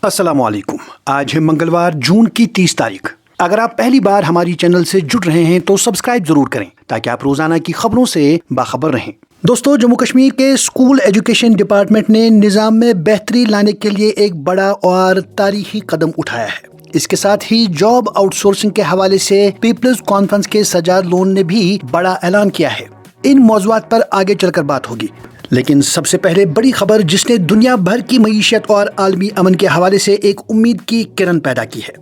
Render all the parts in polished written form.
अस्सलाम वालेकुम। आज है मंगलवार जून की 30 तारीख। अगर आप पहली बार हमारी चैनल से जुड़ रहे हैं तो सब्सक्राइब जरूर करें ताकि आप रोजाना की खबरों से बाखबर रहें। दोस्तों, जम्मू कश्मीर के स्कूल एजुकेशन डिपार्टमेंट ने निज़ाम में बेहतरी लाने के लिए एक बड़ा और तारीखी कदम उठाया है। इसके साथ ही जॉब आउटसोर्सिंग के हवाले से पीपल्स कॉन्फ्रेंस के सजाद लोन ने भी बड़ा ऐलान किया है। इन मौज़ूआत पर आगे चलकर बात होगी, लेकिन सबसे पहले बड़ी खबर जिसने दुनिया भर की मईशत और आलमी अमन के हवाले से एक उम्मीद की किरण पैदा की है।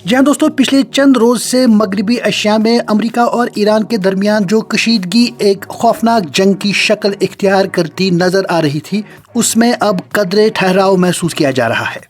जहां दोस्तों, पिछले चंद रोज से मगरबी एशिया में अमेरिका और ईरान के दरमियान जो कशीदगी एक खौफनाक जंग की शक्ल इख्तियार करती नजर आ रही थी, उसमें अब कदरे ठहराव महसूस किया जा रहा है।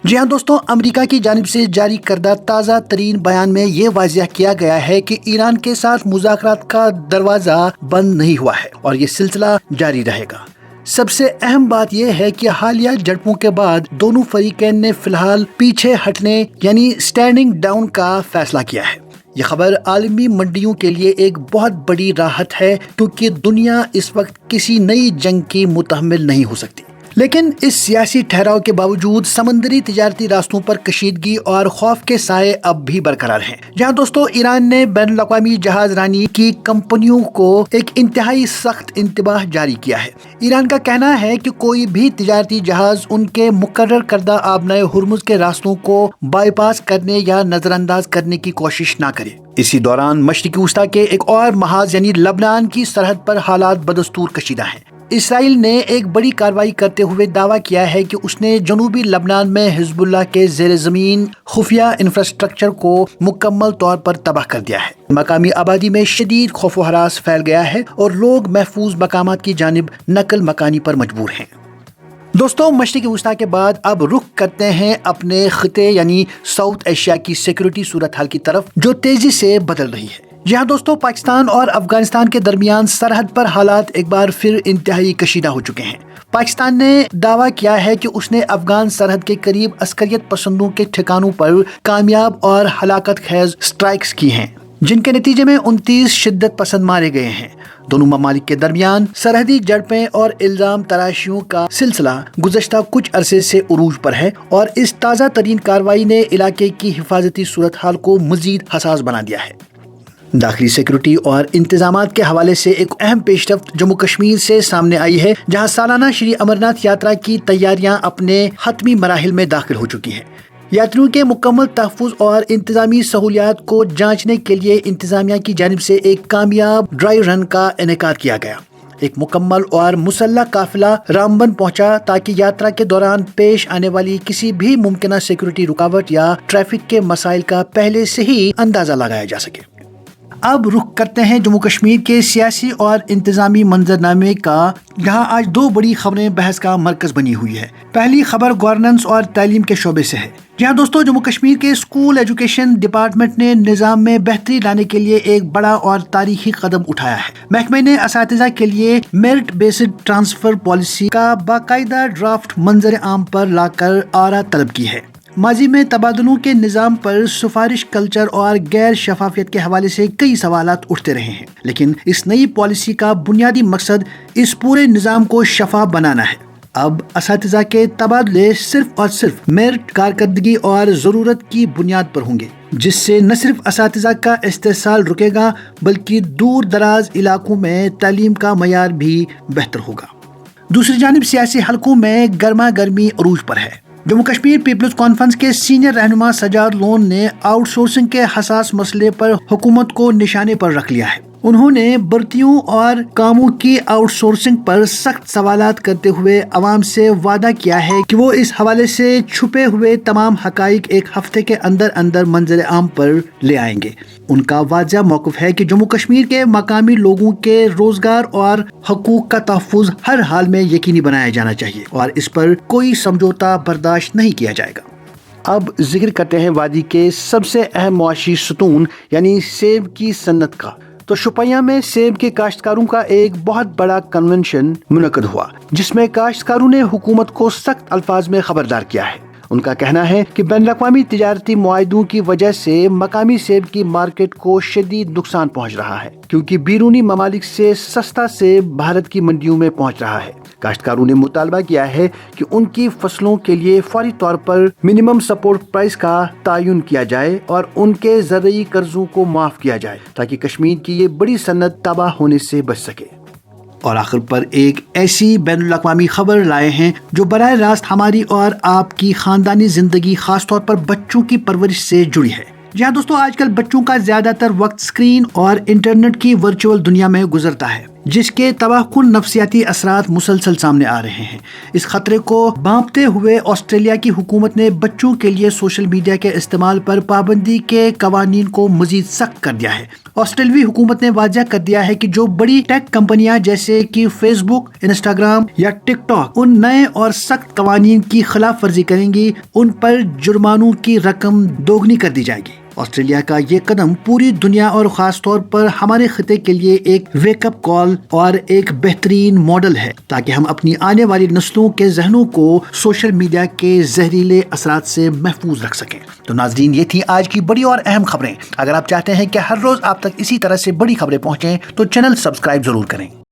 जी हाँ दोस्तों, अमेरिका की जानिब से जारी करदा ताज़ा तरीन बयान में ये वाज़ेह किया गया है कि ईरान के साथ मुज़ाकरात का दरवाज़ा बंद नहीं हुआ है और ये सिलसिला जारी रहेगा। सबसे अहम बात यह है कि हालिया झड़पों के बाद दोनों फरीकैन ने फिलहाल पीछे हटने यानी स्टैंडिंग डाउन का फैसला किया है। ये खबर आलमी मंडियों के लिए एक बहुत बड़ी राहत है, क्योंकि दुनिया इस वक्त किसी नई जंग की मुतहम्मिल नहीं हो सकती। लेकिन इस सियासी ठहराव के बावजूद समंदरी तिजारती रास्तों पर कशीदगी और खौफ के साए अब भी बरकरार हैं। जहां दोस्तों, ईरान ने बैनुल-अक़वामी जहाज रानी की कंपनियों को एक इंतहाई सख्त इंतबाह जारी किया है। ईरान का कहना है कि कोई भी तिजारती जहाज उनके मुकर्रर करदा आबनाए हुर्मुज़ के रास्तों को बाईपास करने या नजरअंदाज करने की कोशिश ना करे। इसी दौरान मशरिकी वस्ता के एक और महाज यानी लबनान की सरहद पर हालात बदस्तूर कशीदा हैं। इसराइल ने एक बड़ी कार्रवाई करते हुए दावा किया है कि उसने जनूबी लबनान में हिजबुल्लाह के ज़ेर ज़मीन खुफिया इंफ्रास्ट्रक्चर को मुकम्मल तौर पर तबाह कर दिया है। मकामी आबादी में शदीद खौफ व हरास फैल गया है और लोग महफूज मकामात की जानिब नकल मकानी पर मजबूर हैं। दोस्तों, मशरिकी वस्ता के बाद अब रुख करते हैं अपने खिते यानी साउथ एशिया की सिक्योरिटी सूरत हाल की तरफ, जो तेजी से बदल रही है। यहाँ दोस्तों, पाकिस्तान और अफगानिस्तान के दरमियान सरहद पर हालात एक बार फिर इंतहाई कशीदा हो चुके हैं। पाकिस्तान ने दावा किया है कि उसने अफगान सरहद के करीब अस्करियत पसंदों के ठिकानों पर कामयाब और हलाकत खेज स्ट्राइक्स की हैं, जिनके नतीजे में 29 शिद्दत पसंद मारे गए हैं। दोनों ममालिक के दरमियान सरहदी झड़पें और इल्जाम तराशियों का सिलसिला गुज़श्ता कुछ अरसे से उरूज पर है और इस ताज़ा तरीन कार्रवाई ने इलाके की हिफाजती सूरत हाल को मजीद हसास बना दिया है। दाखिली सिक्योरिटी और इंतजामात के हवाले से एक अहम पेशरफ्त जम्मू कश्मीर से सामने आई है, जहां सालाना श्री अमरनाथ यात्रा की तैयारियां अपने हतमी मराहिल में दाखिल हो चुकी हैं। यात्रियों के मुकम्मल तहफ़्फ़ुज़ और इंतजामी सहूलियात को जांचने के लिए इंतजामिया की जानिब से एक कामयाब ड्राई रन का इनेकाद किया गया। एक मुकम्मल और मुसल्लह काफिला रामबन पहुंचा ताकि यात्रा के दौरान पेश आने वाली किसी भी मुमकिना सिक्योरिटी रुकावट या ट्रैफिक के मसाइल का पहले से ही अंदाजा लगाया जा सके। अब रुख करते हैं जम्मू कश्मीर के सियासी और इंतजामी मंजरनामे का, जहां आज दो बड़ी खबरें बहस का मरकज बनी हुई है। पहली खबर गवर्नेंस और तालीम के शोबे से है। जहां दोस्तों, जम्मू कश्मीर के स्कूल एजुकेशन डिपार्टमेंट ने निज़ाम में बेहतरी लाने के लिए एक बड़ा और तारीखी कदम उठाया है। महकमे ने असातिज़ा के लिए मेरिट बेस्ड ट्रांसफर पॉलिसी का बाकायदा ड्राफ्ट मंजर आम पर लाकर आरा तलब की है। माजी में तबादलों के निज़ाम पर सिफारिश कल्चर और गैर शफाफियत के हवाले से कई सवालात उठते रहे हैं, लेकिन इस नई पॉलिसी का बुनियादी मकसद इस पूरे निज़ाम को शफाफ बनाना है। अब असातिज़ा के तबादले सिर्फ और सिर्फ मेरिट, कारकर्दगी और ज़रूरत की बुनियाद पर होंगे, जिससे न सिर्फ असातिज़ा का इस्तेसाल रुकेगा बल्कि दूर दराज इलाकों में तालीम का मयार भी बेहतर होगा। दूसरी जानिब सियासी हलकों में गर्मा गर्मी अरूज पर है। जम्मू कश्मीर पीपल्स कॉन्फ्रेंस के सीनियर रहनुमा सजाद लोन ने आउटसोर्सिंग के हसास मसले पर हुकूमत को निशाने पर रख लिया है। उन्होंने भर्तियों और कामों की आउटसोर्सिंग पर सख्त सवालात करते हुए अवाम से वादा किया है कि वो इस हवाले से छुपे हुए तमाम हकाइक एक हफ्ते के अंदर अंदर मंजर आम पर ले आएंगे। उनका वाज़ेह मौक़िफ़ है कि जम्मू कश्मीर के मकामी लोगों के रोजगार और हकूक का तहफ़्फ़ुज़ हर हाल में यकीनी बनाया जाना चाहिए और इस पर कोई समझौता बर्दाश्त नहीं किया जाएगा। अब जिक्र करते हैं वादी के सबसे अहम मुआशी सतून यानी सेब की सन्नत का। तो शुपिया में सेब के काश्तकारों का एक बहुत बड़ा कन्वेंशन मुनक्कद हुआ, जिसमें काश्तकारों ने हुकूमत को सख्त अल्फाज में खबरदार किया है ان کا کہنا ہے کہ بین الاقوامی تجارتی معاہدوں کی وجہ سے مقامی سیب کی مارکیٹ کو شدید نقصان پہنچ رہا ہے، کیونکہ بیرونی ممالک سے سستا سیب بھارت کی منڈیوں میں پہنچ رہا ہے۔ کاشتکاروں نے مطالبہ کیا ہے کہ ان کی فصلوں کے لیے فوری طور پر منیمم سپورٹ پرائس کا تعین کیا جائے اور ان کے زرعی قرضوں کو معاف کیا جائے تاکہ کشمیر کی یہ بڑی صنعت تباہ ہونے سے بچ سکے۔ اور آخر پر ایک ایسی بین الاقوامی خبر لائے ہیں جو براہ راست ہماری اور آپ کی خاندانی زندگی، خاص طور پر بچوں کی پرورش سے جڑی ہے۔ جی ہاں دوستو، آج کل بچوں کا زیادہ تر وقت اسکرین اور انٹرنیٹ کی ورچوئل دنیا میں گزرتا ہے، جس کے تباہ کن نفسیاتی اثرات مسلسل سامنے آ رہے ہیں۔ اس خطرے کو بھانپتے ہوئے آسٹریلیا کی حکومت نے بچوں کے لیے سوشل میڈیا کے استعمال پر پابندی کے قوانین کو مزید سخت کر دیا ہے۔ آسٹریلوی حکومت نے واضح کر دیا ہے کہ جو بڑی ٹیک کمپنیاں جیسے کہ فیس بک، انسٹاگرام یا ٹک ٹاک ان نئے اور سخت قوانین کی خلاف ورزی کریں گی، ان پر جرمانوں کی رقم دوگنی کر دی جائے گی۔ آسٹریلیا کا یہ قدم پوری دنیا اور خاص طور پر ہمارے خطے کے لیے ایک ویک اپ کال اور ایک بہترین ماڈل ہے، تاکہ ہم اپنی آنے والی نسلوں کے ذہنوں کو سوشل میڈیا کے زہریلے اثرات سے محفوظ رکھ سکیں۔ تو ناظرین، یہ تھی آج کی بڑی اور اہم خبریں۔ اگر آپ چاہتے ہیں کہ ہر روز آپ تک اسی طرح سے بڑی خبریں پہنچیں تو چینل سبسکرائب ضرور کریں۔